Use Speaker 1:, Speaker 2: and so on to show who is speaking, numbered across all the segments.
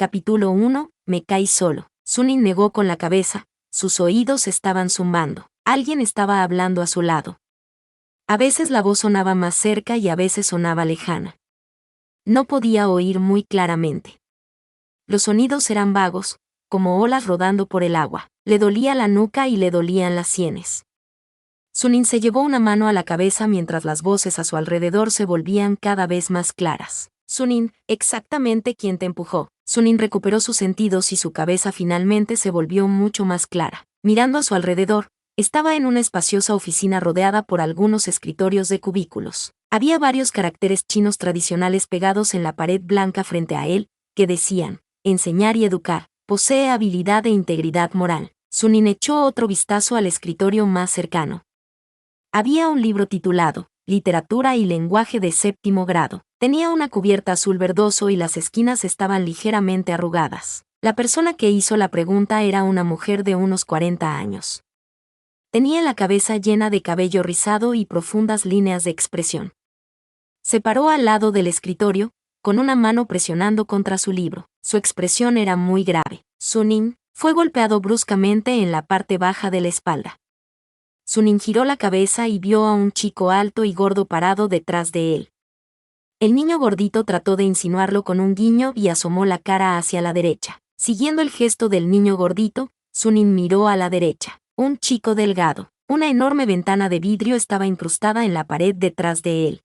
Speaker 1: Capítulo 1. Me caí solo. Sunin negó con la cabeza, sus oídos estaban zumbando. Alguien estaba hablando a su lado. A veces la voz sonaba más cerca y a veces sonaba lejana. No podía oír muy claramente. Los sonidos eran vagos, como olas rodando por el agua. Le dolía la nuca y le dolían las sienes. Sunin se llevó una mano a la cabeza mientras las voces a su alrededor se volvían cada vez más claras. Sunin, exactamente quién te empujó. Sunin recuperó sus sentidos y su cabeza finalmente se volvió mucho más clara. Mirando a su alrededor, estaba en una espaciosa oficina rodeada por algunos escritorios de cubículos. Había varios caracteres chinos tradicionales pegados en la pared blanca frente a él, que decían, enseñar y educar, posee habilidad e integridad moral. Sunin echó otro vistazo al escritorio más cercano. Había un libro titulado, Literatura y lenguaje de séptimo grado. Tenía una cubierta azul verdoso y las esquinas estaban ligeramente arrugadas. La persona que hizo la pregunta era una mujer de unos 40 años. Tenía la cabeza llena de cabello rizado y profundas líneas de expresión. Se paró al lado del escritorio, con una mano presionando contra su libro. Su expresión era muy grave. Sunin fue golpeado bruscamente en la parte baja de la espalda. Sunin giró la cabeza y vio a un chico alto y gordo parado detrás de él. El niño gordito trató de insinuarlo con un guiño y asomó la cara hacia la derecha. Siguiendo el gesto del niño gordito, Sunin miró a la derecha. Un chico delgado. Una enorme ventana de vidrio estaba incrustada en la pared detrás de él.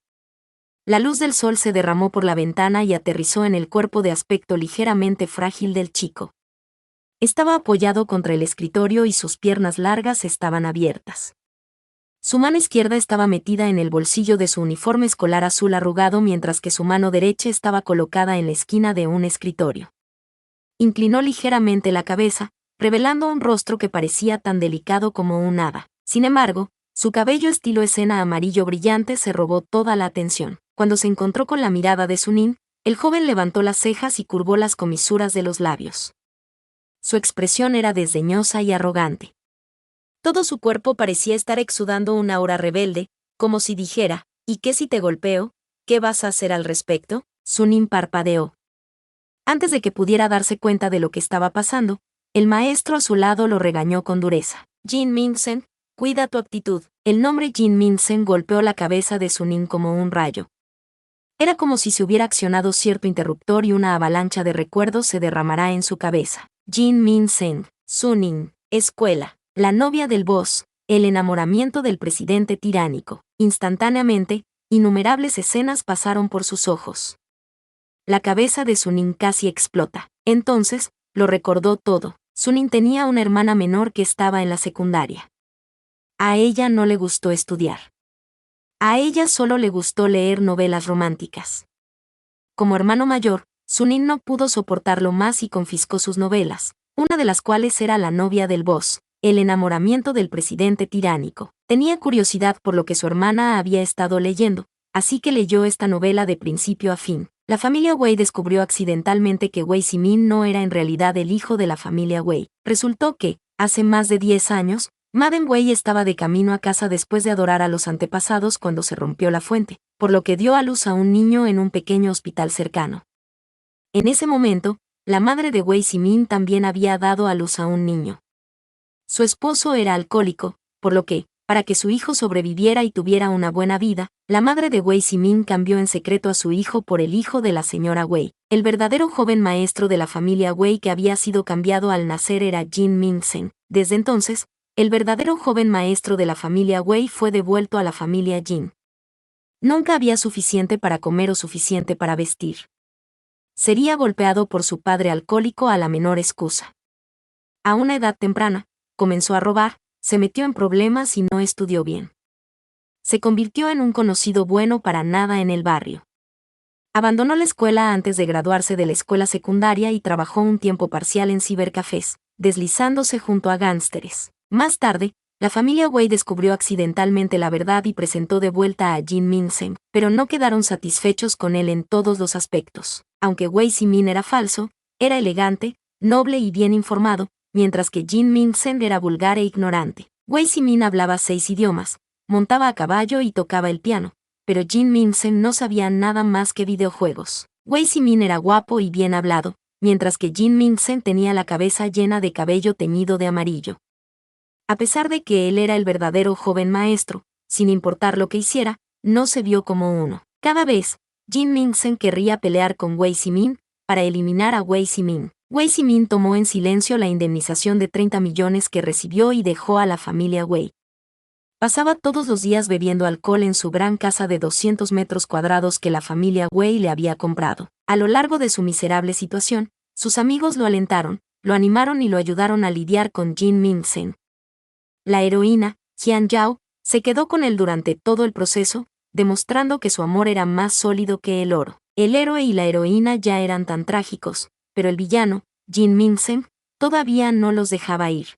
Speaker 1: La luz del sol se derramó por la ventana y aterrizó en el cuerpo de aspecto ligeramente frágil del chico. Estaba apoyado contra el escritorio y sus piernas largas estaban abiertas. Su mano izquierda estaba metida en el bolsillo de su uniforme escolar azul arrugado mientras que su mano derecha estaba colocada en la esquina de un escritorio. Inclinó ligeramente la cabeza, revelando un rostro que parecía tan delicado como un hada. Sin embargo, su cabello estilo escena amarillo brillante se robó toda la atención. Cuando se encontró con la mirada de Sunin, el joven levantó las cejas y curvó las comisuras de los labios. Su expresión era desdeñosa y arrogante. Todo su cuerpo parecía estar exudando una aura rebelde, como si dijera, ¿y qué si te golpeo? ¿Qué vas a hacer al respecto? Sunin parpadeó. Antes de que pudiera darse cuenta de lo que estaba pasando, el maestro a su lado lo regañó con dureza. Jin Minsen, cuida tu actitud. El nombre Jin Minsen golpeó la cabeza de Sunin como un rayo. Era como si se hubiera accionado cierto interruptor y una avalancha de recuerdos se derramará en su cabeza. Jin Minsen, Sunin, escuela, la novia del boss, el enamoramiento del presidente tiránico. Instantáneamente, innumerables escenas pasaron por sus ojos. La cabeza de Sunin casi explota. Entonces, lo recordó todo. Sunin tenía una hermana menor que estaba en la secundaria. A ella no le gustó estudiar. A ella solo le gustó leer novelas románticas. Como hermano mayor, Sunin no pudo soportarlo más y confiscó sus novelas, una de las cuales era La novia del boss, el enamoramiento del presidente tiránico. Tenía curiosidad por lo que su hermana había estado leyendo, así que leyó esta novela de principio a fin. La familia Wei descubrió accidentalmente que Wei Zimin no era en realidad el hijo de la familia Wei. Resultó que, hace más de 10 años, Madame Wei estaba de camino a casa después de adorar a los antepasados cuando se rompió la fuente, por lo que dio a luz a un niño en un pequeño hospital cercano. En ese momento, la madre de Wei Zimin también había dado a luz a un niño. Su esposo era alcohólico, por lo que, para que su hijo sobreviviera y tuviera una buena vida, la madre de Wei Zimin cambió en secreto a su hijo por el hijo de la señora Wei. El verdadero joven maestro de la familia Wei que había sido cambiado al nacer era Jin Minsen. Desde entonces, el verdadero joven maestro de la familia Wei fue devuelto a la familia Jin. Nunca había suficiente para comer o suficiente para vestir. Sería golpeado por su padre alcohólico a la menor excusa. A una edad temprana, comenzó a robar, se metió en problemas y no estudió bien. Se convirtió en un conocido bueno para nada en el barrio. Abandonó la escuela antes de graduarse de la escuela secundaria y trabajó un tiempo parcial en cibercafés, deslizándose junto a gánsteres. Más tarde, la familia Wei descubrió accidentalmente la verdad y presentó de vuelta a Jin Minsen, pero no quedaron satisfechos con él en todos los aspectos. Aunque Wei Zimin era falso, era elegante, noble y bien informado, mientras que Jin Minsen era vulgar e ignorante. Wei Zimin hablaba 6 idiomas, montaba a caballo y tocaba el piano, pero Jin Minsen no sabía nada más que videojuegos. Wei Zimin era guapo y bien hablado, mientras que Jin Mingsen tenía la cabeza llena de cabello teñido de amarillo. A pesar de que él era el verdadero joven maestro, sin importar lo que hiciera, no se vio como uno. Cada vez, Jin Mingsen querría pelear con Wei Zimin para eliminar a Wei Zimin. Wei Zimin tomó en silencio la indemnización de 30 millones que recibió y dejó a la familia Wei. Pasaba todos los días bebiendo alcohol en su gran casa de 200 metros cuadrados que la familia Wei le había comprado. A lo largo de su miserable situación, sus amigos lo alentaron, lo animaron y lo ayudaron a lidiar con Jin Mingsen. La heroína, Jian Yao, se quedó con él durante todo el proceso, demostrando que su amor era más sólido que el oro. El héroe y la heroína ya eran tan trágicos, pero el villano, Jin Mingsen, todavía no los dejaba ir.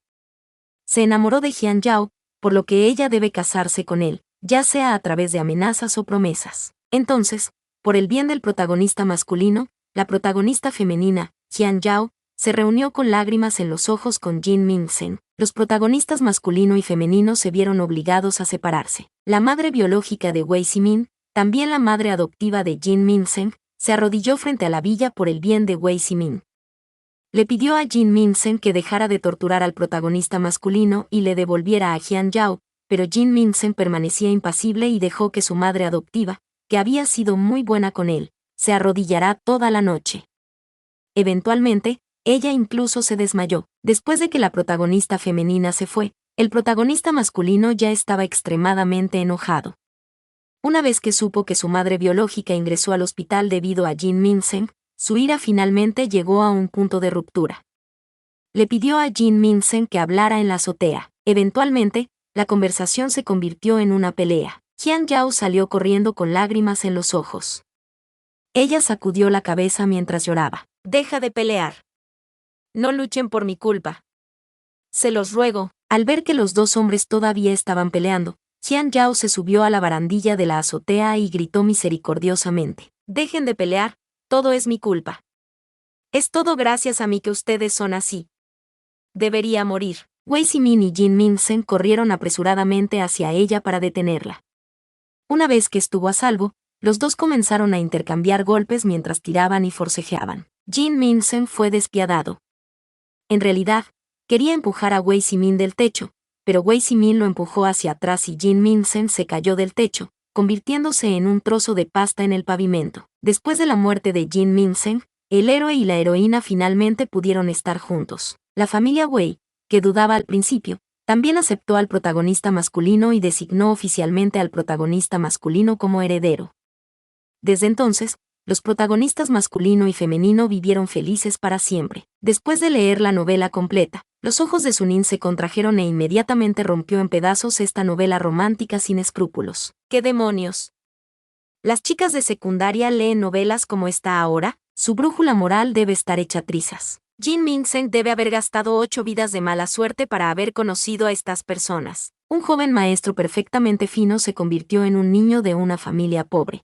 Speaker 1: Se enamoró de Jian Yao, por lo que ella debe casarse con él, ya sea a través de amenazas o promesas. Entonces, por el bien del protagonista masculino, la protagonista femenina, Jian Yao, se reunió con lágrimas en los ojos con Jin Mingsen. Los protagonistas masculino y femenino se vieron obligados a separarse. La madre biológica de Wei Zimin, también la madre adoptiva de Jin Mingsen, se arrodilló frente a la villa por el bien de Wei Zimin. Le pidió a Jin Mingsen que dejara de torturar al protagonista masculino y le devolviera a Jian Yao, pero Jin Mingsen permanecía impasible y dejó que su madre adoptiva, que había sido muy buena con él, se arrodillara toda la noche. Eventualmente, ella incluso se desmayó. Después de que la protagonista femenina se fue, el protagonista masculino ya estaba extremadamente enojado. Una vez que supo que su madre biológica ingresó al hospital debido a Jin Mingsen, su ira finalmente llegó a un punto de ruptura. Le pidió a Jin Mingsen que hablara en la azotea. Eventualmente, la conversación se convirtió en una pelea. Jian Yao salió corriendo con lágrimas en los ojos. Ella sacudió la cabeza mientras lloraba. «Deja de pelear. No luchen por mi culpa. Se los ruego». Al ver que los dos hombres todavía estaban peleando, Jian Yao se subió a la barandilla de la azotea y gritó misericordiosamente. «Dejen de pelear, todo es mi culpa. Es todo gracias a mí que ustedes son así. Debería morir». Wei Zimin y Jin Mingsen corrieron apresuradamente hacia ella para detenerla. Una vez que estuvo a salvo, los dos comenzaron a intercambiar golpes mientras tiraban y forcejeaban. Jin Mingsen fue despiadado. En realidad, quería empujar a Wei Zimin del techo, pero Wei Zimin lo empujó hacia atrás y Jin Mingsen se cayó del techo, convirtiéndose en un trozo de pasta en el pavimento. Después de la muerte de Jin Mingsen, el héroe y la heroína finalmente pudieron estar juntos. La familia Wei, que dudaba al principio, también aceptó al protagonista masculino y designó oficialmente al protagonista masculino como heredero. Desde entonces, los protagonistas masculino y femenino vivieron felices para siempre. Después de leer la novela completa, los ojos de Sunin se contrajeron e inmediatamente rompió en pedazos esta novela romántica sin escrúpulos. ¿Qué demonios? ¿Las chicas de secundaria leen novelas como esta ahora? Su brújula moral debe estar hecha trizas. Jin Mingsen debe haber gastado 8 vidas de mala suerte para haber conocido a estas personas. Un joven maestro perfectamente fino se convirtió en un niño de una familia pobre.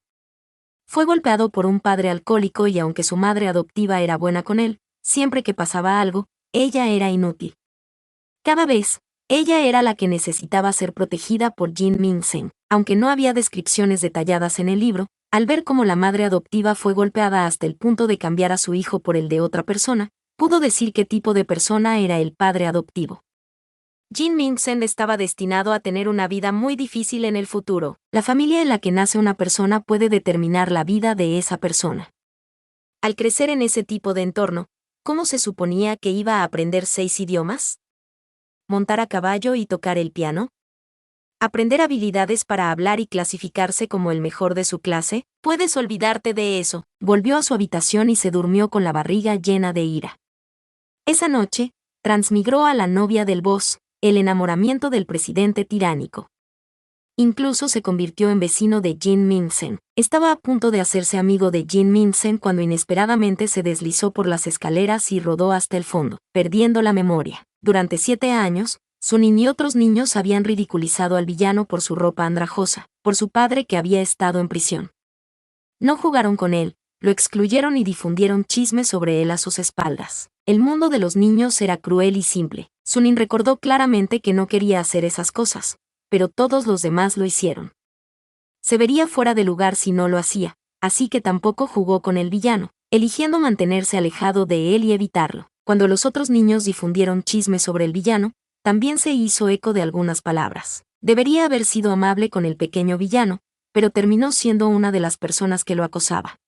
Speaker 1: Fue golpeado por un padre alcohólico y aunque su madre adoptiva era buena con él, siempre que pasaba algo, ella era inútil. Cada vez, ella era la que necesitaba ser protegida por Jin Mingsen. Aunque no había descripciones detalladas en el libro, al ver cómo la madre adoptiva fue golpeada hasta el punto de cambiar a su hijo por el de otra persona, pudo decir qué tipo de persona era el padre adoptivo. Jin Mingsen estaba destinado a tener una vida muy difícil en el futuro. La familia en la que nace una persona puede determinar la vida de esa persona. Al crecer en ese tipo de entorno, ¿cómo se suponía que iba a aprender 6 idiomas? ¿Montar a caballo y tocar el piano? ¿Aprender habilidades para hablar y clasificarse como el mejor de su clase? Puedes olvidarte de eso. Volvió a su habitación y se durmió con la barriga llena de ira. Esa noche, transmigró a la novia del boss, el enamoramiento del presidente tiránico. Incluso se convirtió en vecino de Jin Mingsen. Estaba a punto de hacerse amigo de Jin Mingsen cuando inesperadamente se deslizó por las escaleras y rodó hasta el fondo, perdiendo la memoria. Durante 7 años, Sunin y otros niños habían ridiculizado al villano por su ropa andrajosa, por su padre que había estado en prisión. No jugaron con él, lo excluyeron y difundieron chismes sobre él a sus espaldas. El mundo de los niños era cruel y simple. Sunin recordó claramente que no quería hacer esas cosas, pero todos los demás lo hicieron. Se vería fuera de lugar si no lo hacía, así que tampoco jugó con el villano, eligiendo mantenerse alejado de él y evitarlo. Cuando los otros niños difundieron chismes sobre el villano, también se hizo eco de algunas palabras. Debería haber sido amable con el pequeño villano, pero terminó siendo una de las personas que lo acosaba.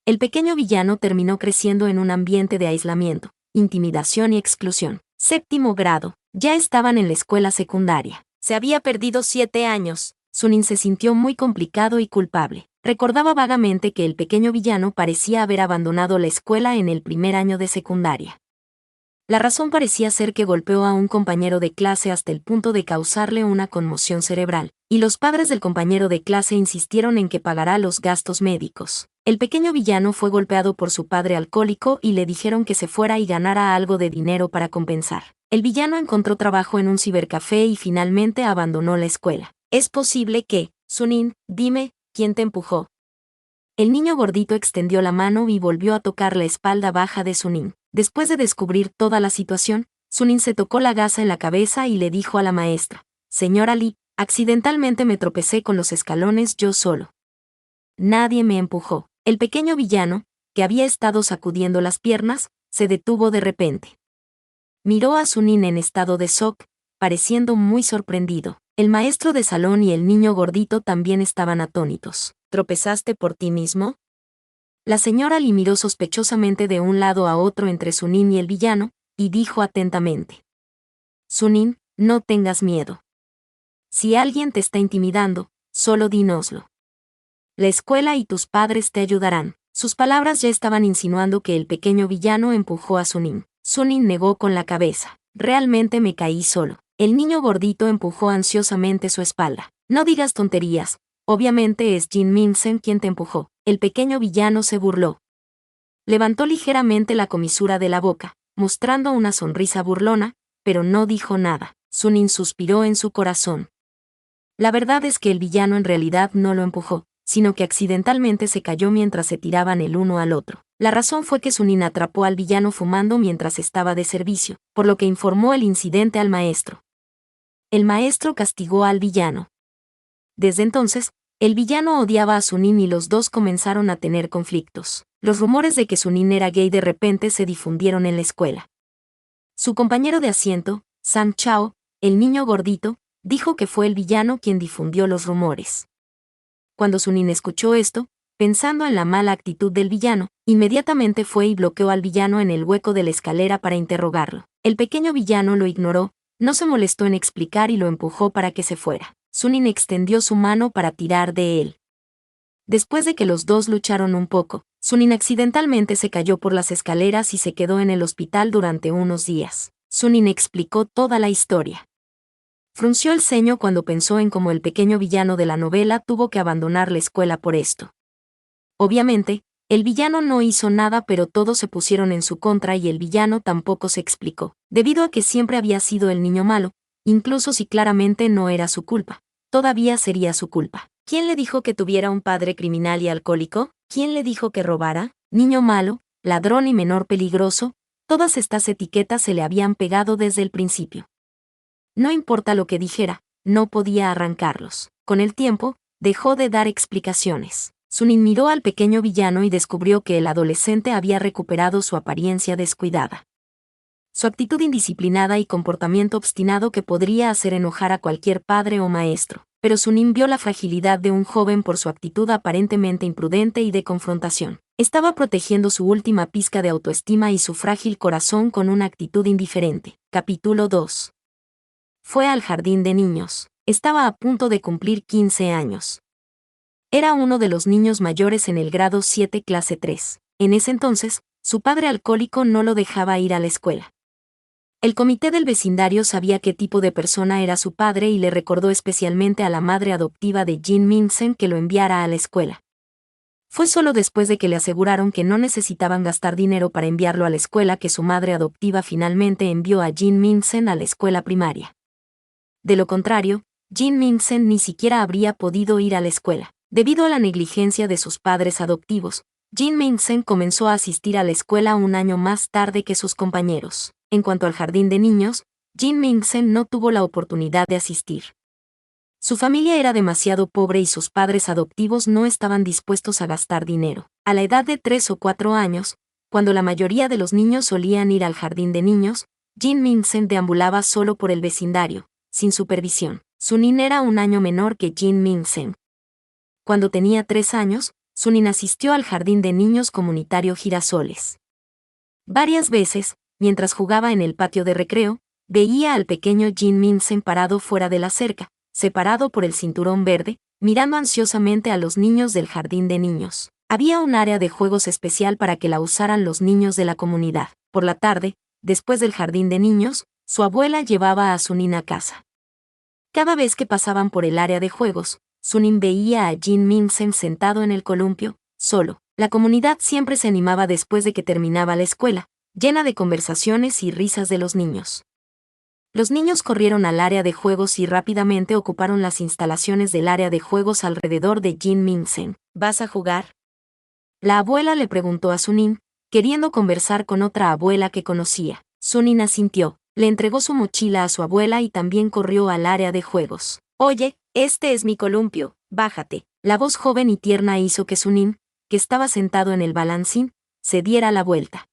Speaker 1: El pequeño villano terminó creciendo en un ambiente de aislamiento, intimidación y exclusión. Séptimo grado. Ya estaban en la escuela secundaria. Se había perdido 7 años. Sunin se sintió muy complicado y culpable. Recordaba vagamente que el pequeño villano parecía haber abandonado la escuela en el primer año de secundaria. La razón parecía ser que golpeó a un compañero de clase hasta el punto de causarle una conmoción cerebral, y los padres del compañero de clase insistieron en que pagará los gastos médicos. El pequeño villano fue golpeado por su padre alcohólico y le dijeron que se fuera y ganara algo de dinero para compensar. El villano encontró trabajo en un cibercafé y finalmente abandonó la escuela. ¿Es posible que, Sunin, dime, quién te empujó? El niño gordito extendió la mano y volvió a tocar la espalda baja de Sunin. Después de descubrir toda la situación, Sunin se tocó la gasa en la cabeza y le dijo a la maestra: «Señora Lee, accidentalmente me tropecé con los escalones yo solo. Nadie me empujó». El pequeño villano, que había estado sacudiendo las piernas, se detuvo de repente. Miró a Sunin en estado de shock, pareciendo muy sorprendido. El maestro de salón y el niño gordito también estaban atónitos. ¿Tropezaste por ti mismo? La señora Lee miró sospechosamente de un lado a otro entre Sunin y el villano, y dijo atentamente: «Sunin, no tengas miedo. Si alguien te está intimidando, solo dínoslo. La escuela y tus padres te ayudarán». Sus palabras ya estaban insinuando que el pequeño villano empujó a Sunin. Sunin negó con la cabeza. «Realmente me caí solo». El niño gordito empujó ansiosamente su espalda. «No digas tonterías. Obviamente es Jin Minsen quien te empujó». El pequeño villano se burló. Levantó ligeramente la comisura de la boca, mostrando una sonrisa burlona, pero no dijo nada. Sunin suspiró en su corazón. La verdad es que el villano en realidad no lo empujó, sino que accidentalmente se cayó mientras se tiraban el uno al otro. La razón fue que Sunin atrapó al villano fumando mientras estaba de servicio, por lo que informó el incidente al maestro. El maestro castigó al villano. Desde entonces, el villano odiaba a Sunin y los dos comenzaron a tener conflictos. Los rumores de que Sunin era gay de repente se difundieron en la escuela. Su compañero de asiento, Sam Chao, el niño gordito, dijo que fue el villano quien difundió los rumores. Cuando Sunin escuchó esto, pensando en la mala actitud del villano, inmediatamente fue y bloqueó al villano en el hueco de la escalera para interrogarlo. El pequeño villano lo ignoró, no se molestó en explicar y lo empujó para que se fuera. Sunin extendió su mano para tirar de él. Después de que los dos lucharon un poco, Sunin accidentalmente se cayó por las escaleras y se quedó en el hospital durante unos días. Sunin explicó toda la historia. Frunció el ceño cuando pensó en cómo el pequeño villano de la novela tuvo que abandonar la escuela por esto. Obviamente, el villano no hizo nada, pero todos se pusieron en su contra y el villano tampoco se explicó, debido a que siempre había sido el niño malo. Incluso si claramente no era su culpa, todavía sería su culpa. ¿Quién le dijo que tuviera un padre criminal y alcohólico? ¿Quién le dijo que robara? Niño malo, ladrón y menor peligroso, todas estas etiquetas se le habían pegado desde el principio. No importa lo que dijera, no podía arrancarlos. Con el tiempo, dejó de dar explicaciones. Sunin miró al pequeño villano y descubrió que el adolescente había recuperado su apariencia descuidada. Su actitud indisciplinada y comportamiento obstinado que podría hacer enojar a cualquier padre o maestro. Pero Sunin vio la fragilidad de un joven por su actitud aparentemente imprudente y de confrontación. Estaba protegiendo su última pizca de autoestima y su frágil corazón con una actitud indiferente. Capítulo 2. Fue al jardín de niños. Estaba a punto de cumplir 15 años. Era uno de los niños mayores en el grado 7 clase 3. En ese entonces, su padre alcohólico no lo dejaba ir a la escuela. El comité del vecindario sabía qué tipo de persona era su padre y le recordó especialmente a la madre adoptiva de Jin Minsen que lo enviara a la escuela. Fue solo después de que le aseguraron que no necesitaban gastar dinero para enviarlo a la escuela que su madre adoptiva finalmente envió a Jin Minsen a la escuela primaria. De lo contrario, Jin Minsen ni siquiera habría podido ir a la escuela. Debido a la negligencia de sus padres adoptivos, Jin Minsen comenzó a asistir a la escuela un año más tarde que sus compañeros. En cuanto al jardín de niños, Jin Minsen no tuvo la oportunidad de asistir. Su familia era demasiado pobre y sus padres adoptivos no estaban dispuestos a gastar dinero. A la edad de 3 o 4 años, cuando la mayoría de los niños solían ir al jardín de niños, Jin Mingsen deambulaba solo por el vecindario, sin supervisión. Sunin era un año menor que Jin Mingsen. Cuando tenía 3 años, Sunin asistió al jardín de niños comunitario Girasoles. Varias veces, mientras jugaba en el patio de recreo, veía al pequeño Jin Mingsen parado fuera de la cerca, separado por el cinturón verde, mirando ansiosamente a los niños del jardín de niños. Había un área de juegos especial para que la usaran los niños de la comunidad. Por la tarde, después del jardín de niños, su abuela llevaba a Sunin a casa. Cada vez que pasaban por el área de juegos, Sunin veía a Jin Mingsen sentado en el columpio, solo. La comunidad siempre se animaba después de que terminaba la escuela, llena de conversaciones y risas de los niños. Los niños corrieron al área de juegos y rápidamente ocuparon las instalaciones del área de juegos alrededor de Jin Mingsen. ¿Vas a jugar?, la abuela le preguntó a Sunin, queriendo conversar con otra abuela que conocía. Sunin asintió, le entregó su mochila a su abuela y también corrió al área de juegos. Oye, este es mi columpio, bájate. La voz joven y tierna hizo que Sunin, que estaba sentado en el balancín, se diera la vuelta.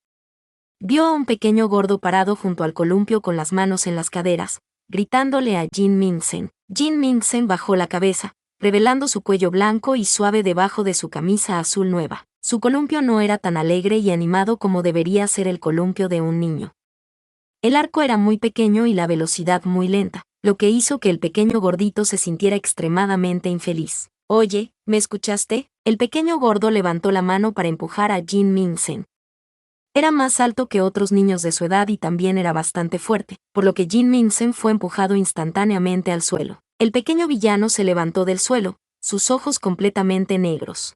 Speaker 1: Vio a un pequeño gordo parado junto al columpio con las manos en las caderas, gritándole a Jin Mingsen. Jin Mingsen bajó la cabeza, revelando su cuello blanco y suave debajo de su camisa azul nueva. Su columpio no era tan alegre y animado como debería ser el columpio de un niño. El arco era muy pequeño y la velocidad muy lenta, lo que hizo que el pequeño gordito se sintiera extremadamente infeliz. Oye, ¿me escuchaste? El pequeño gordo levantó la mano para empujar a Jin Mingsen. Era más alto que otros niños de su edad y también era bastante fuerte, por lo que Jin Mingsen fue empujado instantáneamente al suelo. El pequeño villano se levantó del suelo, sus ojos completamente negros.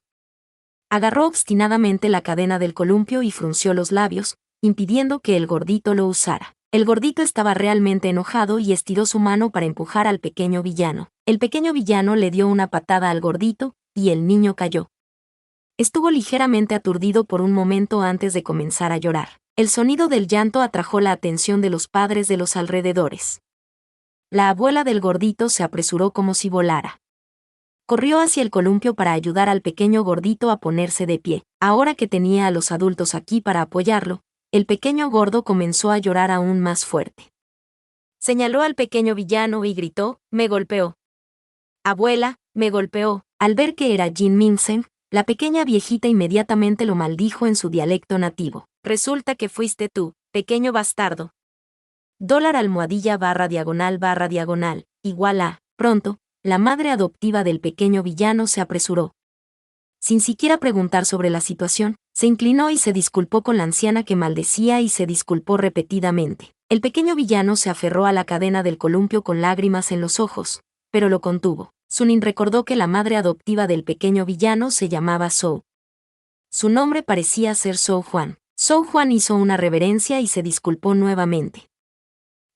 Speaker 1: Agarró obstinadamente la cadena del columpio y frunció los labios, impidiendo que el gordito lo usara. El gordito estaba realmente enojado y estiró su mano para empujar al pequeño villano. El pequeño villano le dio una patada al gordito, y el niño cayó. Estuvo ligeramente aturdido por un momento antes de comenzar a llorar. El sonido del llanto atrajo la atención de los padres de los alrededores. La abuela del gordito se apresuró como si volara. Corrió hacia el columpio para ayudar al pequeño gordito a ponerse de pie. Ahora que tenía a los adultos aquí para apoyarlo, el pequeño gordo comenzó a llorar aún más fuerte. Señaló al pequeño villano y gritó, «Me golpeó. Abuela, me golpeó». Al ver que era Jin Mingsen, la pequeña viejita inmediatamente lo maldijo en su dialecto nativo. «Resulta que fuiste tú, pequeño bastardo». $almohadilla /diagonal igual a, pronto, la madre adoptiva del pequeño villano se apresuró. Sin siquiera preguntar sobre la situación, se inclinó y se disculpó con la anciana que maldecía y se disculpó repetidamente. El pequeño villano se aferró a la cadena del columpio con lágrimas en los ojos, pero lo contuvo. Sunin recordó que la madre adoptiva del pequeño villano se llamaba Zhou. Su nombre parecía ser Zhou Juan. Zhou Juan hizo una reverencia y se disculpó nuevamente.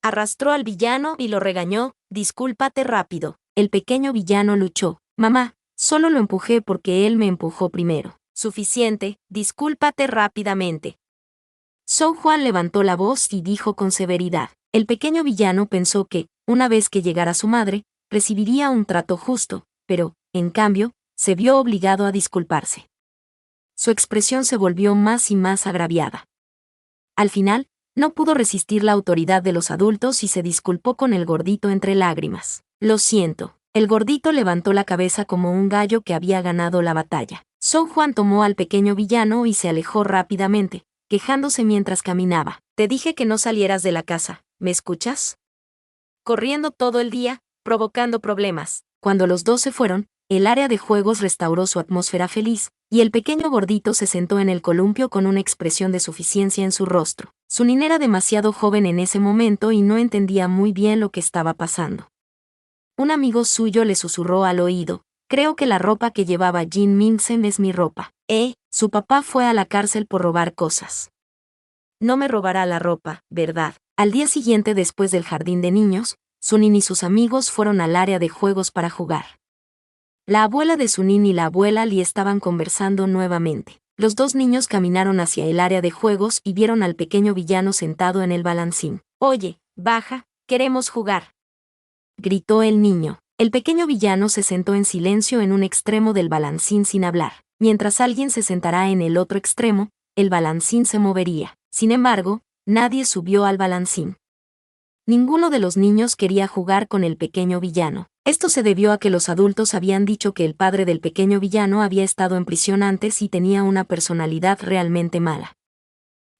Speaker 1: Arrastró al villano y lo regañó, «Discúlpate rápido». El pequeño villano luchó. «Mamá, solo lo empujé porque él me empujó primero». «Suficiente, discúlpate rápidamente». Zhou Juan levantó la voz y dijo con severidad. El pequeño villano pensó que, una vez que llegara su madre, recibiría un trato justo, pero, en cambio, se vio obligado a disculparse. Su expresión se volvió más y más agraviada. Al final, no pudo resistir la autoridad de los adultos y se disculpó con el gordito entre lágrimas. «Lo siento». El gordito levantó la cabeza como un gallo que había ganado la batalla. Zhou Juan tomó al pequeño villano y se alejó rápidamente, quejándose mientras caminaba. «Te dije que no salieras de la casa, ¿me escuchas? Corriendo todo el día, provocando problemas». Cuando los dos se fueron, el área de juegos restauró su atmósfera feliz, y el pequeño gordito se sentó en el columpio con una expresión de suficiencia en su rostro. Sunin era demasiado joven en ese momento y no entendía muy bien lo que estaba pasando. Un amigo suyo le susurró al oído, «Creo que la ropa que llevaba Jin Mingsen es mi ropa». Su papá fue a la cárcel por robar cosas. No me robará la ropa, ¿verdad? Al día siguiente, después del jardín de niños, Sunin y sus amigos fueron al área de juegos para jugar. La abuela de Sunin y la abuela Li estaban conversando nuevamente. Los dos niños caminaron hacia el área de juegos y vieron al pequeño villano sentado en el balancín. «Oye, baja, queremos jugar», gritó el niño. El pequeño villano se sentó en silencio en un extremo del balancín sin hablar. Mientras alguien se sentará en el otro extremo, el balancín se movería. Sin embargo, nadie subió al balancín. Ninguno de los niños quería jugar con el pequeño villano. Esto se debió a que los adultos habían dicho que el padre del pequeño villano había estado en prisión antes y tenía una personalidad realmente mala.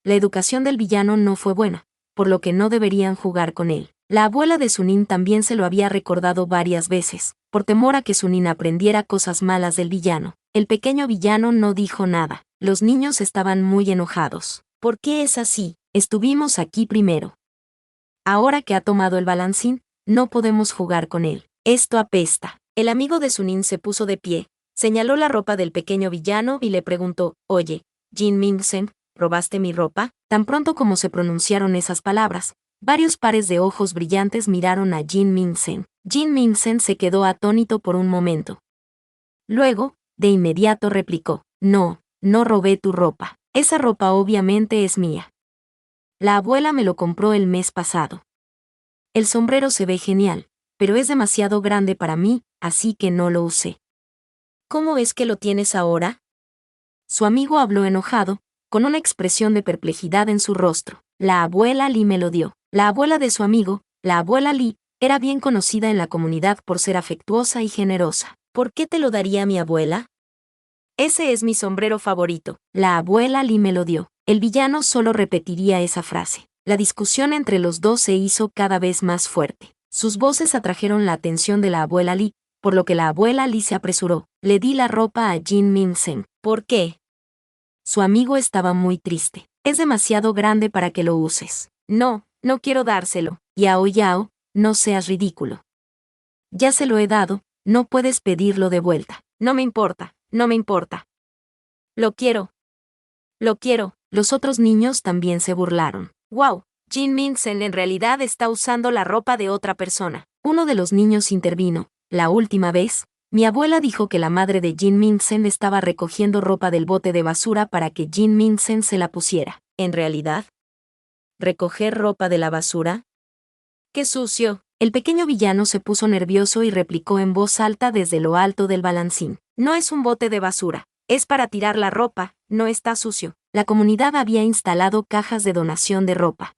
Speaker 1: La educación del villano no fue buena, por lo que no deberían jugar con él. La abuela de Sunin también se lo había recordado varias veces, por temor a que Sunin aprendiera cosas malas del villano. El pequeño villano no dijo nada. Los niños estaban muy enojados. ¿Por qué es así? Estuvimos aquí primero. Ahora que ha tomado el balancín, no podemos jugar con él. Esto apesta. El amigo de Sunin se puso de pie, señaló la ropa del pequeño villano y le preguntó, «Oye, Jin Mingsen, ¿robaste mi ropa?» Tan pronto como se pronunciaron esas palabras, varios pares de ojos brillantes miraron a Jin Mingsen. Jin Mingsen se quedó atónito por un momento. Luego, de inmediato replicó, «No, no robé tu ropa. Esa ropa obviamente es mía. La abuela me lo compró el mes pasado. El sombrero se ve genial, pero es demasiado grande para mí, así que no lo usé». «¿Cómo es que lo tienes ahora?» Su amigo habló enojado, con una expresión de perplejidad en su rostro. «La abuela Li me lo dio». La abuela de su amigo, la abuela Li, era bien conocida en la comunidad por ser afectuosa y generosa. «¿Por qué te lo daría mi abuela? Ese es mi sombrero favorito». «La abuela Li me lo dio». El villano solo repetiría esa frase. La discusión entre los dos se hizo cada vez más fuerte. Sus voces atrajeron la atención de la abuela Li, por lo que la abuela Li se apresuró. «Le di la ropa a Jin Mingsen». «¿Por qué?» Su amigo estaba muy triste. «Es demasiado grande para que lo uses». «No, no quiero dárselo». «Yao Yao, no seas ridículo. Ya se lo he dado, no puedes pedirlo de vuelta». «No me importa, no me importa. Lo quiero. Lo quiero». Los otros niños también se burlaron. «Wow, Jin Mingsen en realidad está usando la ropa de otra persona». Uno de los niños intervino. «La última vez, mi abuela dijo que la madre de Jin Mingsen estaba recogiendo ropa del bote de basura para que Jin Mingsen se la pusiera». «¿En realidad? ¿Recoger ropa de la basura? ¡Qué sucio!». El pequeño villano se puso nervioso y replicó en voz alta desde lo alto del balancín. «No es un bote de basura. Es para tirar la ropa, no está sucio». La comunidad había instalado cajas de donación de ropa.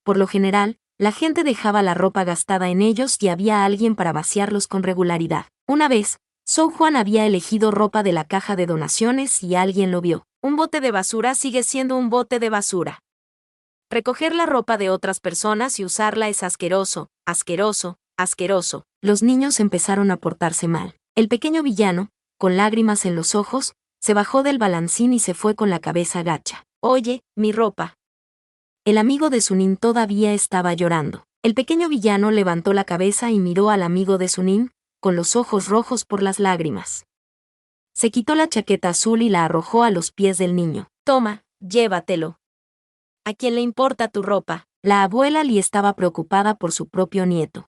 Speaker 1: Por lo general, la gente dejaba la ropa gastada en ellos y había alguien para vaciarlos con regularidad. Una vez, Sou Juan había elegido ropa de la caja de donaciones y alguien lo vio. «Un bote de basura sigue siendo un bote de basura. Recoger la ropa de otras personas y usarla es asqueroso, asqueroso, asqueroso». Los niños empezaron a portarse mal. El pequeño villano, con lágrimas en los ojos, se bajó del balancín y se fue con la cabeza gacha. «Oye, mi ropa». El amigo de Sunin todavía estaba llorando. El pequeño villano levantó la cabeza y miró al amigo de Sunin, con los ojos rojos por las lágrimas. Se quitó la chaqueta azul y la arrojó a los pies del niño. «Toma, llévatelo. ¿A quién le importa tu ropa?». La abuela Li estaba preocupada por su propio nieto.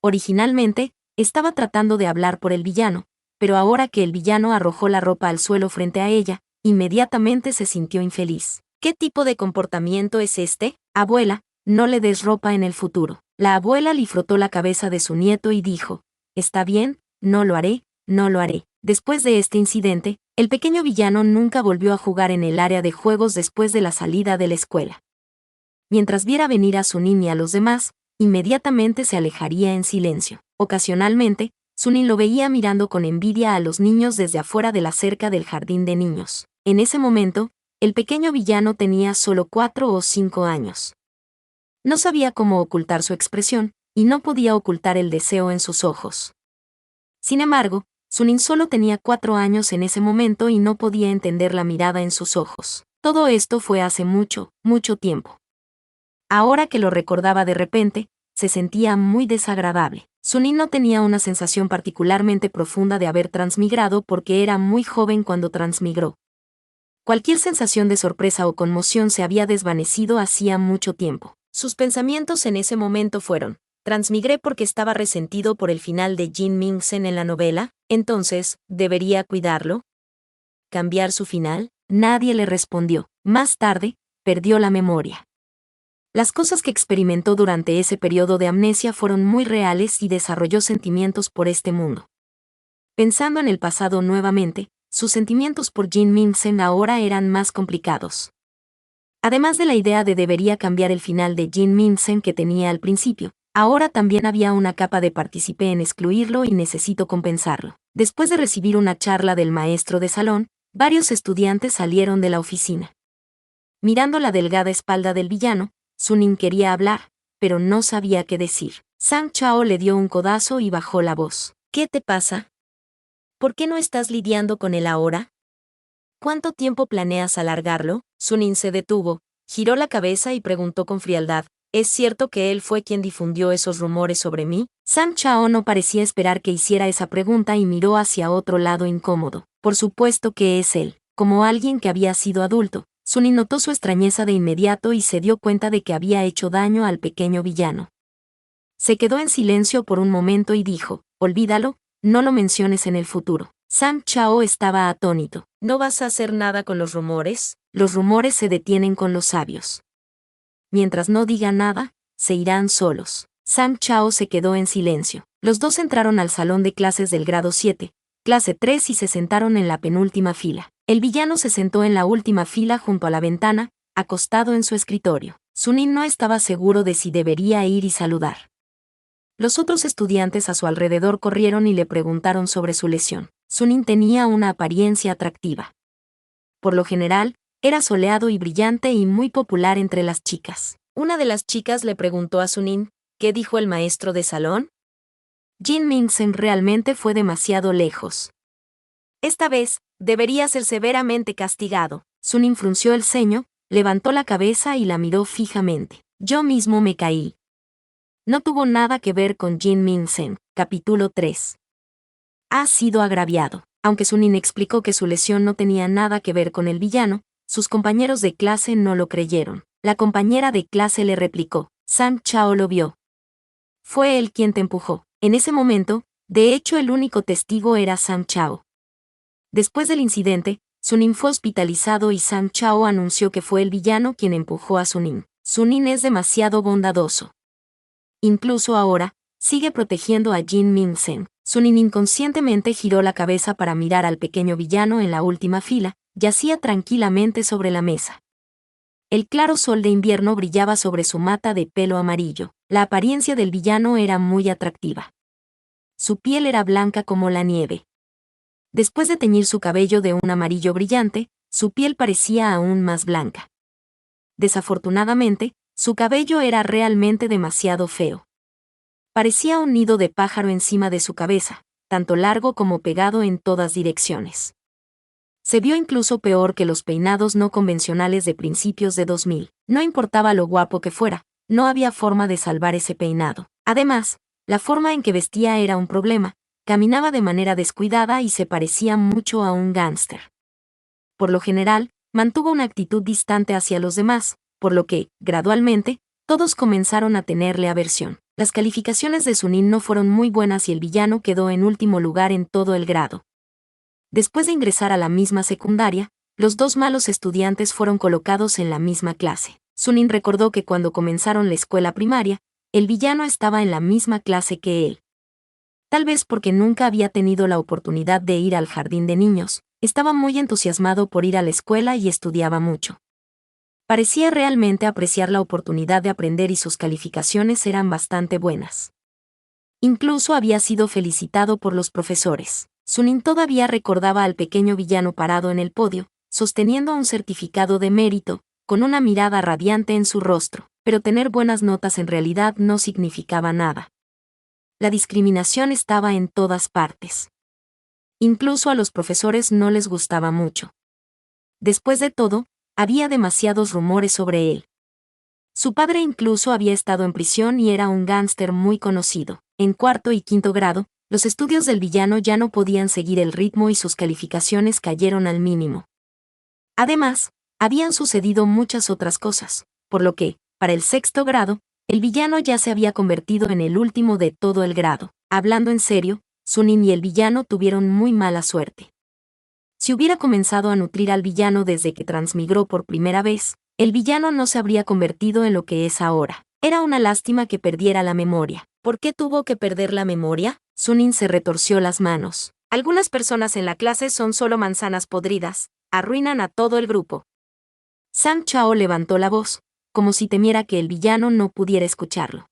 Speaker 1: Originalmente, estaba tratando de hablar por el villano, pero ahora que el villano arrojó la ropa al suelo frente a ella, inmediatamente se sintió infeliz. «¿Qué tipo de comportamiento es este? Abuela, no le des ropa en el futuro». La abuela Li frotó la cabeza de su nieto y dijo, «Está bien, no lo haré, no lo haré». Después de este incidente, el pequeño villano nunca volvió a jugar en el área de juegos después de la salida de la escuela. Mientras viera venir a Sunin y a los demás, inmediatamente se alejaría en silencio. Ocasionalmente, Sunin lo veía mirando con envidia a los niños desde afuera de la cerca del jardín de niños. En ese momento, el pequeño villano tenía solo 4 o 5 años. No sabía cómo ocultar su expresión, y no podía ocultar el deseo en sus ojos. Sin embargo, Sunin solo tenía 4 años en ese momento y no podía entender la mirada en sus ojos. Todo esto fue hace mucho, mucho tiempo. Ahora que lo recordaba de repente, se sentía muy desagradable. Sunin no tenía una sensación particularmente profunda de haber transmigrado porque era muy joven cuando transmigró. Cualquier sensación de sorpresa o conmoción se había desvanecido hacía mucho tiempo. Sus pensamientos en ese momento fueron: ¿transmigré porque estaba resentido por el final de Jin Mingsen en la novela? Entonces, ¿debería cuidarlo? ¿Cambiar su final? Nadie le respondió. Más tarde, perdió la memoria. Las cosas que experimentó durante ese periodo de amnesia fueron muy reales y desarrolló sentimientos por este mundo. Pensando en el pasado nuevamente, sus sentimientos por Jin Minsen ahora eran más complicados. Además de la idea de debería cambiar el final de Jin Minsen que tenía al principio, ahora también había una capa de participé en excluirlo y necesito compensarlo. Después de recibir una charla del maestro de salón, varios estudiantes salieron de la oficina. Mirando la delgada espalda del villano, Sunin quería hablar, pero no sabía qué decir. Sang Chao le dio un codazo y bajó la voz. ¿Qué te pasa? ¿Por qué no estás lidiando con él ahora? ¿Cuánto tiempo planeas alargarlo? Sunin se detuvo, giró la cabeza y preguntó con frialdad, ¿es cierto que él fue quien difundió esos rumores sobre mí? Sang Chao no parecía esperar que hiciera esa pregunta y miró hacia otro lado incómodo. Por supuesto que es él. Como alguien que había sido adulto, Sunin notó su extrañeza de inmediato y se dio cuenta de que había hecho daño al pequeño villano. Se quedó en silencio por un momento y dijo, olvídalo, no lo menciones en el futuro. Sang Chao estaba atónito. ¿No vas a hacer nada con los rumores? Los rumores se detienen con los sabios. Mientras no diga nada, se irán solos. Sang Chao se quedó en silencio. Los dos entraron al salón de clases del grado 7, clase 3 y se sentaron en la penúltima fila. El villano se sentó en la última fila junto a la ventana, acostado en su escritorio. Sunin no estaba seguro de si debería ir y saludar. Los otros estudiantes a su alrededor corrieron y le preguntaron sobre su lesión. Sunin tenía una apariencia atractiva. Por lo general, era soleado y brillante y muy popular entre las chicas. Una de las chicas le preguntó a Sunin, ¿qué dijo el maestro de salón? Jin Minsen realmente fue demasiado lejos. Esta vez, debería ser severamente castigado. Sunin frunció el ceño, levantó la cabeza y la miró fijamente. Yo mismo me caí. No tuvo nada que ver con Jin Minsen. Capítulo 3. Ha sido agraviado. Aunque Sunin explicó que su lesión no tenía nada que ver con el villano, sus compañeros de clase no lo creyeron. La compañera de clase le replicó, Sang Chao lo vio. Fue él quien te empujó. En ese momento, de hecho el único testigo era Sang Chao. Después del incidente, Sunin fue hospitalizado y Sang Chao anunció que fue el villano quien empujó a Sunin. Sunin es demasiado bondadoso. Incluso ahora, sigue protegiendo a Jin Minsen. Sunin inconscientemente giró la cabeza para mirar al pequeño villano en la última fila, yacía tranquilamente sobre la mesa. El claro sol de invierno brillaba sobre su mata de pelo amarillo. La apariencia del villano era muy atractiva. Su piel era blanca como la nieve. Después de teñir su cabello de un amarillo brillante, su piel parecía aún más blanca. Desafortunadamente, su cabello era realmente demasiado feo. Parecía un nido de pájaro encima de su cabeza, tanto largo como pegado en todas direcciones. Se vio incluso peor que los peinados no convencionales de principios de 2000. No importaba lo guapo que fuera, no había forma de salvar ese peinado. Además, la forma en que vestía era un problema, caminaba de manera descuidada y se parecía mucho a un gángster. Por lo general, mantuvo una actitud distante hacia los demás, por lo que, gradualmente, todos comenzaron a tenerle aversión. Las calificaciones de Sunin no fueron muy buenas y el villano quedó en último lugar en todo el grado. Después de ingresar a la misma secundaria, los dos malos estudiantes fueron colocados en la misma clase. Sunin recordó que cuando comenzaron la escuela primaria, el villano estaba en la misma clase que él. Tal vez porque nunca había tenido la oportunidad de ir al jardín de niños, estaba muy entusiasmado por ir a la escuela y estudiaba mucho. Parecía realmente apreciar la oportunidad de aprender y sus calificaciones eran bastante buenas. Incluso había sido felicitado por los profesores. Sunin todavía recordaba al pequeño villano parado en el podio, sosteniendo un certificado de mérito, con una mirada radiante en su rostro, pero tener buenas notas en realidad no significaba nada. La discriminación estaba en todas partes. Incluso a los profesores no les gustaba mucho. Después de todo, había demasiados rumores sobre él. Su padre incluso había estado en prisión y era un gángster muy conocido. En cuarto y quinto grado, los estudios del villano ya no podían seguir el ritmo y sus calificaciones cayeron al mínimo. Además, habían sucedido muchas otras cosas, por lo que, para el sexto grado, el villano ya se había convertido en el último de todo el grado. Hablando en serio, Sunin y el villano tuvieron muy mala suerte. Si hubiera comenzado a nutrir al villano desde que transmigró por primera vez, el villano no se habría convertido en lo que es ahora. Era una lástima que perdiera la memoria. ¿Por qué tuvo que perder la memoria? Sunin se retorció las manos. Algunas personas en la clase son solo manzanas podridas, arruinan a todo el grupo. Sang Chao levantó la voz, como si temiera que el villano no pudiera escucharlo.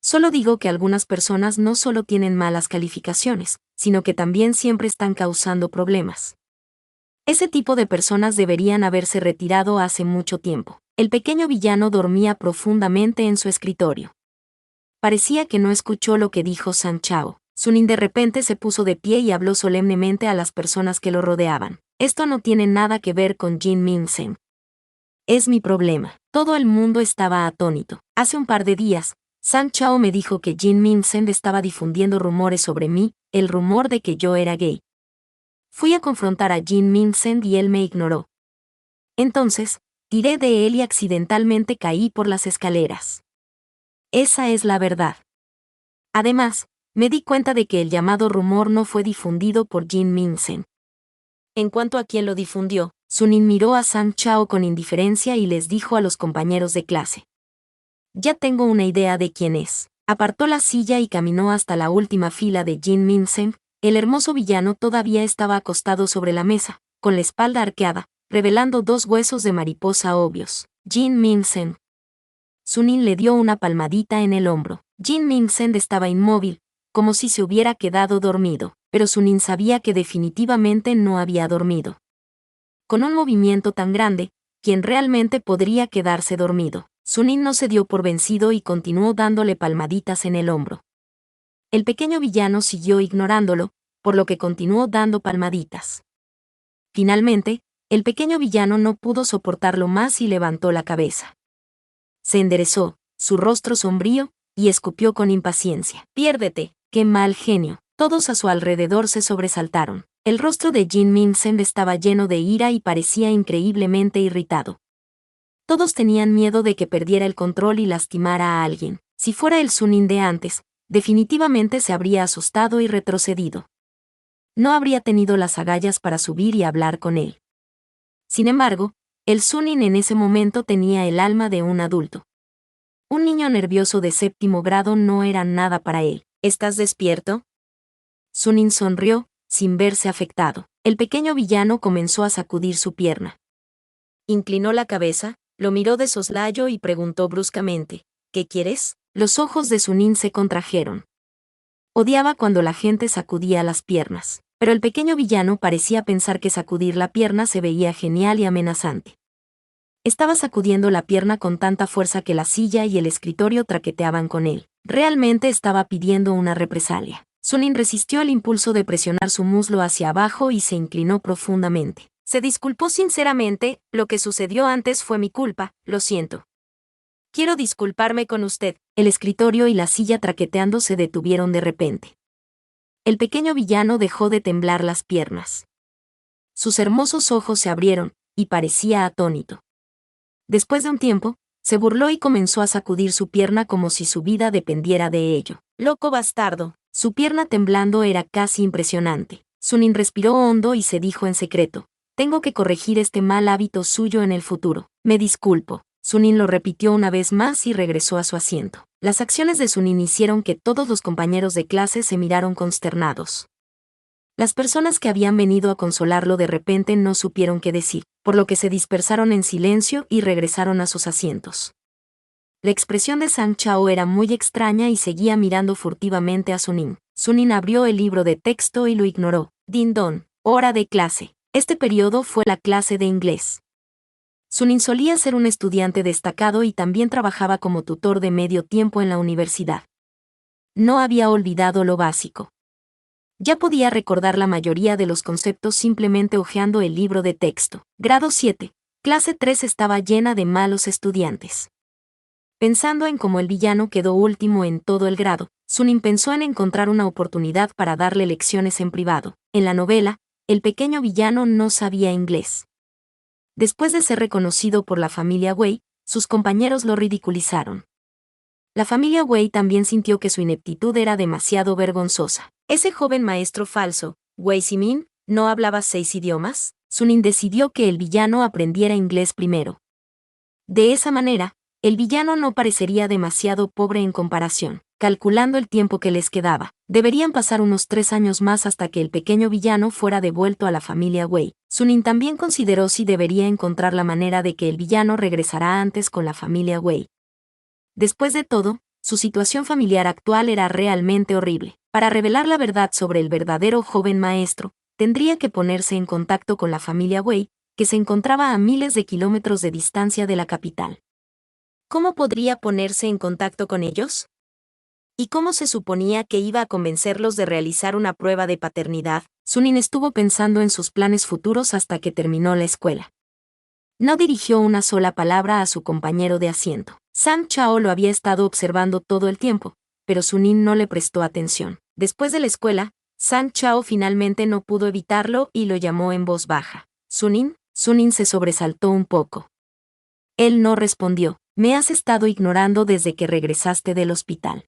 Speaker 1: Solo digo que algunas personas no solo tienen malas calificaciones, sino que también siempre están causando problemas. Ese tipo de personas deberían haberse retirado hace mucho tiempo. El pequeño villano dormía profundamente en su escritorio. Parecía que no escuchó lo que dijo Sang Chao. Sunin de repente se puso de pie y habló solemnemente a las personas que lo rodeaban. Esto no tiene nada que ver con Jin Min-sen. Es mi problema. Todo el mundo estaba atónito. Hace un par de días, Sang Chao me dijo que Jin Min-sen estaba difundiendo rumores sobre mí, el rumor de que yo era gay. Fui a confrontar a Jin Min-sen y él me ignoró. Entonces, tiré de él y accidentalmente caí por las escaleras. Esa es la verdad. Además, me di cuenta de que el llamado rumor no fue difundido por Jin Min-sen. En cuanto a quién lo difundió, Sunin miró a Sang Chao con indiferencia y les dijo a los compañeros de clase. Ya tengo una idea de quién es. Apartó la silla y caminó hasta la última fila de Jin Min-sen. El hermoso villano todavía estaba acostado sobre la mesa, con la espalda arqueada, revelando 2 huesos de mariposa obvios. Jin Min-sen. Sunin le dio una palmadita en el hombro. Jin Min-sen estaba inmóvil, como si se hubiera quedado dormido, pero Sunin sabía que definitivamente no había dormido. Con un movimiento tan grande, ¿quién realmente podría quedarse dormido? Sunin no se dio por vencido y continuó dándole palmaditas en el hombro. El pequeño villano siguió ignorándolo, por lo que continuó dando palmaditas. Finalmente, el pequeño villano no pudo soportarlo más y levantó la cabeza. Se enderezó, su rostro sombrío, y escupió con impaciencia. «Piérdete, qué mal genio». Todos a su alrededor se sobresaltaron. El rostro de Jin Min-sen estaba lleno de ira y parecía increíblemente irritado. Todos tenían miedo de que perdiera el control y lastimara a alguien. Si fuera el Sunin de antes, definitivamente se habría asustado y retrocedido. No habría tenido las agallas para subir y hablar con él. Sin embargo, el Sunin en ese momento tenía el alma de un adulto. Un niño nervioso de 7º grado no era nada para él. ¿Estás despierto? Sunin sonrió, sin verse afectado. El pequeño villano comenzó a sacudir su pierna. Inclinó la cabeza, lo miró de soslayo y preguntó bruscamente, ¿qué quieres? Los ojos de Sunin se contrajeron. Odiaba cuando la gente sacudía las piernas, pero el pequeño villano parecía pensar que sacudir la pierna se veía genial y amenazante. Estaba sacudiendo la pierna con tanta fuerza que la silla y el escritorio traqueteaban con él. Realmente estaba pidiendo una represalia. Sunin resistió el impulso de presionar su muslo hacia abajo y se inclinó profundamente. Se disculpó sinceramente, lo que sucedió antes fue mi culpa, lo siento. Quiero disculparme con usted. El escritorio y la silla traqueteando se detuvieron de repente. El pequeño villano dejó de temblar las piernas. Sus hermosos ojos se abrieron, y parecía atónito. Después de un tiempo, se burló y comenzó a sacudir su pierna como si su vida dependiera de ello. Loco bastardo. Su pierna temblando era casi impresionante. Sunin respiró hondo y se dijo en secreto, tengo que corregir este mal hábito suyo en el futuro. Me disculpo. Sunin lo repitió una vez más y regresó a su asiento. Las acciones de Sunin hicieron que todos los compañeros de clase se miraron consternados. Las personas que habían venido a consolarlo de repente no supieron qué decir, por lo que se dispersaron en silencio y regresaron a sus asientos. La expresión de Sang Chao era muy extraña y seguía mirando furtivamente a Sunin. Sunin abrió el libro de texto y lo ignoró. Din don, hora de clase. Este periodo fue la clase de inglés. Sunin solía ser un estudiante destacado y también trabajaba como tutor de medio tiempo en la universidad. No había olvidado lo básico. Ya podía recordar la mayoría de los conceptos simplemente hojeando el libro de texto. Grado 7. Clase 3 estaba llena de malos estudiantes. Pensando en cómo el villano quedó último en todo el grado, Sunin pensó en encontrar una oportunidad para darle lecciones en privado. En la novela, el pequeño villano no sabía inglés. Después de ser reconocido por la familia Wei, sus compañeros lo ridiculizaron. La familia Wei también sintió que su ineptitud era demasiado vergonzosa. Ese joven maestro falso, Wei Simin, ¿no hablaba 6 idiomas? Sunin decidió que el villano aprendiera inglés primero. De esa manera, el villano no parecería demasiado pobre en comparación. Calculando el tiempo que les quedaba, Deberían pasar unos 3 años más hasta que el pequeño villano fuera devuelto a la familia Wei. Sunin también consideró si debería encontrar la manera de que el villano regresara antes con la familia Wei. Después de todo, su situación familiar actual era realmente horrible. Para revelar la verdad sobre el verdadero joven maestro, tendría que ponerse en contacto con la familia Wei, que se encontraba a miles de kilómetros de distancia de la capital. ¿Cómo podría ponerse en contacto con ellos? ¿Y cómo se suponía que iba a convencerlos de realizar una prueba de paternidad? Sunin estuvo pensando en sus planes futuros hasta que terminó la escuela. No dirigió una sola palabra a su compañero de asiento. Sang Chao lo había estado observando todo el tiempo, pero Sunin no le prestó atención. Después de la escuela, Sang Chao finalmente no pudo evitarlo y lo llamó en voz baja. ¿Sunin? Sunin se sobresaltó un poco. Él no respondió. Me has estado ignorando desde que regresaste del hospital.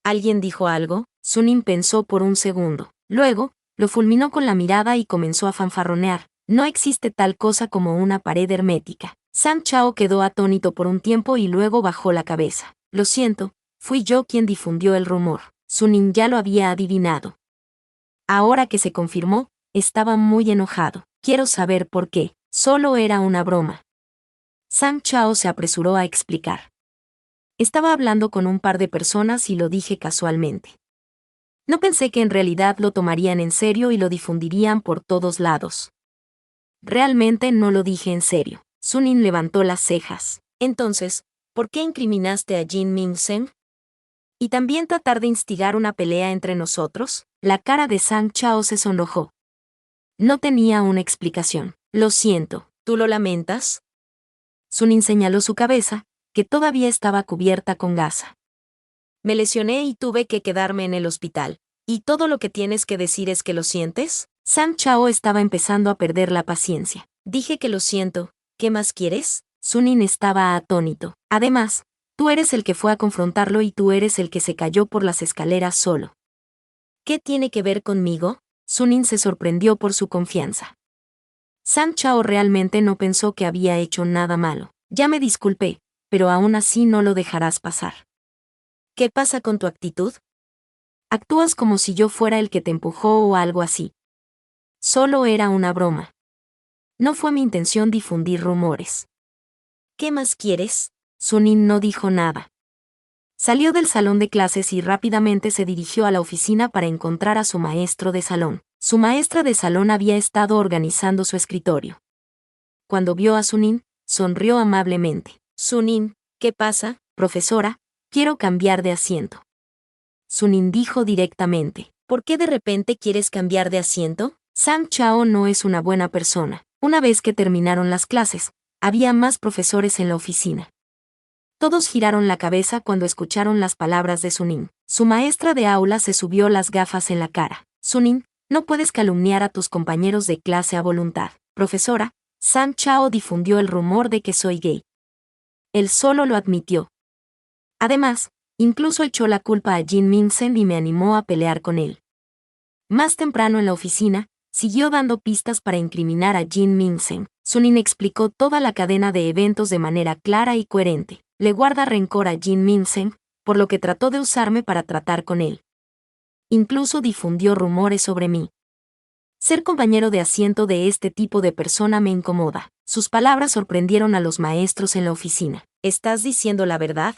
Speaker 1: ¿Alguien dijo algo? Sunin pensó por un segundo. Luego, lo fulminó con la mirada y comenzó a fanfarronear. No existe tal cosa como una pared hermética. Sang Chao quedó atónito por un tiempo y luego bajó la cabeza. Lo siento, fui yo quien difundió el rumor. Sunin ya lo había adivinado. Ahora que se confirmó, estaba muy enojado. Quiero saber por qué. Solo era una broma. Sang Chao se apresuró a explicar. Estaba hablando con un par de personas y lo dije casualmente. No pensé que en realidad lo tomarían en serio y lo difundirían por todos lados. Realmente no lo dije en serio. Sunin levantó las cejas. Entonces, ¿por qué incriminaste a Jin Ming-sen? ¿Y también tratar de instigar una pelea entre nosotros? La cara de Sang Chao se sonrojó. No tenía una explicación. Lo siento, ¿tú lo lamentas? Sunin señaló su cabeza, que todavía estaba cubierta con gasa. Me lesioné y tuve que quedarme en el hospital. ¿Y todo lo que tienes que decir es que lo sientes? Sang Chao estaba empezando a perder la paciencia. Dije que lo siento. ¿Qué más quieres? Sunin estaba atónito. Además, tú eres el que fue a confrontarlo y tú eres el que se cayó por las escaleras solo. ¿Qué tiene que ver conmigo? Sunin se sorprendió por su confianza. Sang Chao realmente no pensó que había hecho nada malo. Ya me disculpé, pero aún así no lo dejarás pasar. ¿Qué pasa con tu actitud? Actúas como si yo fuera el que te empujó o algo así. Solo era una broma. No fue mi intención difundir rumores. ¿Qué más quieres? Sunin no dijo nada. Salió del salón de clases y rápidamente se dirigió a la oficina para encontrar a su maestro de salón. Su maestra de salón había estado organizando su escritorio. Cuando vio a Sunin, sonrió amablemente. Sunin, ¿qué pasa, profesora? Quiero cambiar de asiento. Sunin dijo directamente. ¿Por qué de repente quieres cambiar de asiento? Sang Chao no es una buena persona. Una vez que terminaron las clases, había más profesores en la oficina. Todos giraron la cabeza cuando escucharon las palabras de Sunin. Su maestra de aula se subió las gafas en la cara. Sunin, no puedes calumniar a tus compañeros de clase a voluntad. Profesora, Sang Chao difundió el rumor de que soy gay. Él solo lo admitió. Además, incluso echó la culpa a Jin Ming-sen y me animó a pelear con él. Más temprano en la oficina, siguió dando pistas para incriminar a Jin Ming-sen. Sunin explicó toda la cadena de eventos de manera clara y coherente. Le guarda rencor a Jin Ming-sen, por lo que trató de usarme para tratar con él. Incluso difundió rumores sobre mí. Ser compañero de asiento de este tipo de persona me incomoda. Sus palabras sorprendieron a los maestros en la oficina. ¿Estás diciendo la verdad?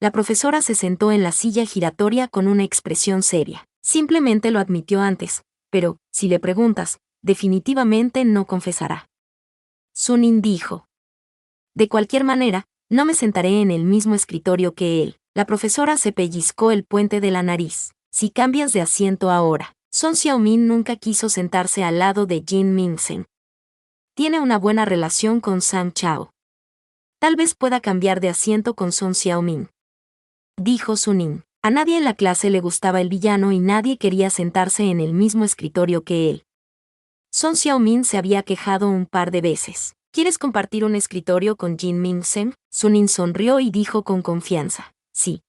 Speaker 1: La profesora se sentó en la silla giratoria con una expresión seria. Simplemente lo admitió antes, pero, si le preguntas, definitivamente no confesará. Sunin dijo. De cualquier manera, no me sentaré en el mismo escritorio que él. La profesora se pellizcó el puente de la nariz. Si cambias de asiento ahora. Son Xiaomin nunca quiso sentarse al lado de Jin Ming-sen. Tiene una buena relación con Sang Chao. Tal vez pueda cambiar de asiento con Son Xiaomin. Dijo Sunin. A nadie en la clase le gustaba el villano y nadie quería sentarse en el mismo escritorio que él. Son Xiaomin se había quejado un par de veces. ¿Quieres compartir un escritorio con Jin Ming-sen? Sunin sonrió y dijo con confianza. Sí.